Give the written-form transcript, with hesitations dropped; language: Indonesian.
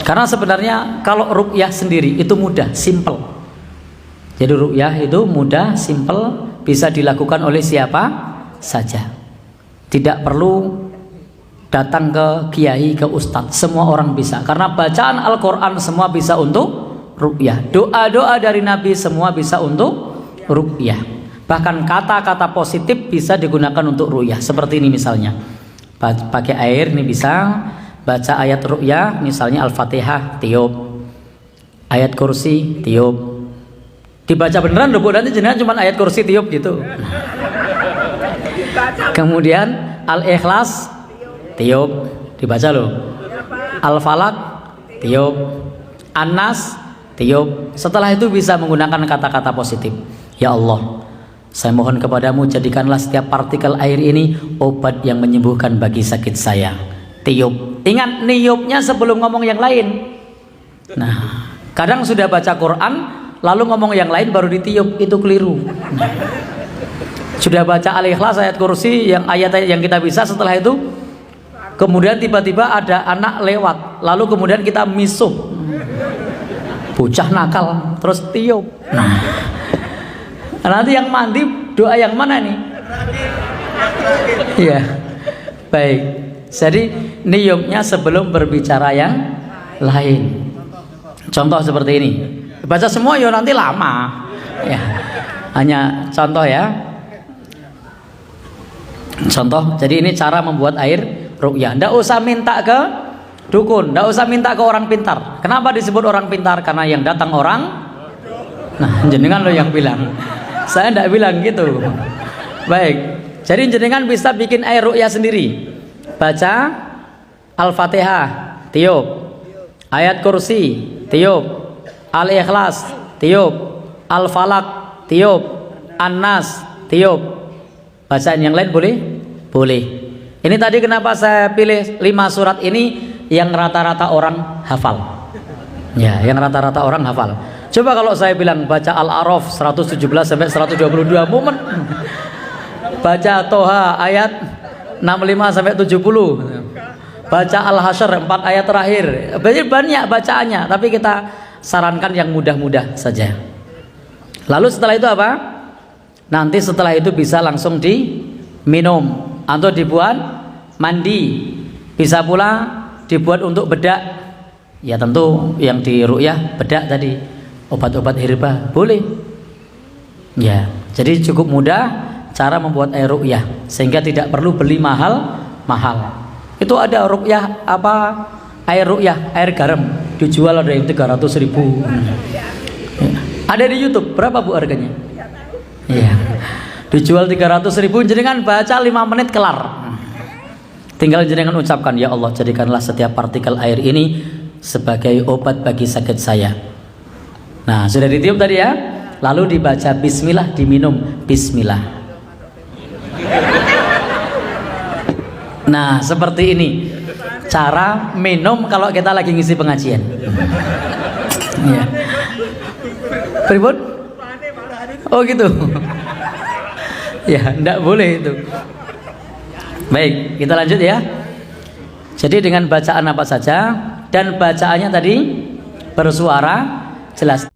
Karena sebenarnya kalau ruqyah sendiri itu mudah, simple. Jadi ruqyah itu mudah, simple, bisa dilakukan oleh siapa saja. Tidak perlu datang ke kiai, ke ustadz, semua orang bisa. Karena bacaan Al-Quran semua bisa untuk ruqyah. Doa-doa dari Nabi semua bisa untuk ruqyah. Bahkan kata-kata positif bisa digunakan untuk ruqyah. Seperti ini misalnya, pakai air ini bisa. Baca ayat ruqyah, misalnya Al-Fatihah, tiup. Ayat kursi, tiup. Dibaca beneran loh, nanti jenengan cuma ayat kursi tiup gitu. Kemudian Al-Ikhlas, tiup, dibaca loh. Al-Falaq, tiup. An-Nas, tiup. Setelah itu bisa menggunakan kata-kata positif. Ya Allah, saya mohon kepadamu jadikanlah setiap partikel air ini obat yang menyembuhkan bagi sakit saya. Tiup. Ingat niupnya sebelum ngomong yang lain. Nah, kadang sudah baca Quran lalu ngomong yang lain baru ditiup, itu keliru. Nah, sudah baca Al-Ikhlas, ayat kursi, yang ayat-ayat yang kita bisa, setelah itu kemudian tiba-tiba ada anak lewat, lalu kemudian kita misuh, bocah nakal, terus tiup. Nah, nanti yang mandi doa yang mana nih? Iya, baik. Jadi niupnya sebelum berbicara yang lain. Contoh seperti ini. Baca semua ya nanti lama. Ya, hanya contoh ya. Contoh. Jadi ini cara membuat air ruqyah. Nggak usah minta ke dukun, nggak usah minta ke orang pintar. Kenapa disebut orang pintar? Karena yang datang orang. Nah, jenengan lo yang bilang. Saya nggak bilang gitu. Baik. Jadi jenengan bisa bikin air ruqyah sendiri. Baca Al-Fatihah, tiup. Ayat kursi, tiup. Al-Ikhlas, tiup. Al-Falaq, tiup. An-Nas, tiup. Bacaan yang lain boleh? Boleh. Ini tadi kenapa saya pilih 5 surat ini yang rata-rata orang hafal. Ya, yang rata-rata orang hafal. Coba kalau saya bilang baca Al-A'raf 117 sampai 122 momen. Baca Toha ayat 65 sampai 70. Baca Al-Hasyr 4 ayat terakhir. Banyak bacaannya, tapi kita sarankan yang mudah-mudah saja. Lalu setelah itu apa? Nanti setelah itu bisa langsung diminum atau dibuat mandi. Bisa pula dibuat untuk bedak. Ya tentu yang di ruqyah bedak tadi. Obat-obat herba boleh. Ya, jadi cukup mudah cara membuat air ruqyah sehingga tidak perlu beli mahal-mahal. Itu ada ruqyah apa? Air ruqyah, air garam dijual ada yang 300.000. Ya. Ada di YouTube. Berapa Bu harganya? Iya. Dijual 300.000, jenengan baca 5 menit kelar. Tinggal jenengan ucapkan, ya Allah jadikanlah setiap partikel air ini sebagai obat bagi sakit saya. Nah, sudah ditiup tadi ya. Lalu dibaca bismillah, diminum bismillah. Nah, seperti ini cara minum kalau kita lagi ngisi pengajian. Ya. Pribun? Oh gitu. Ya, enggak boleh itu. Baik, kita lanjut ya. Jadi dengan bacaan apa saja, dan bacaannya tadi bersuara jelas.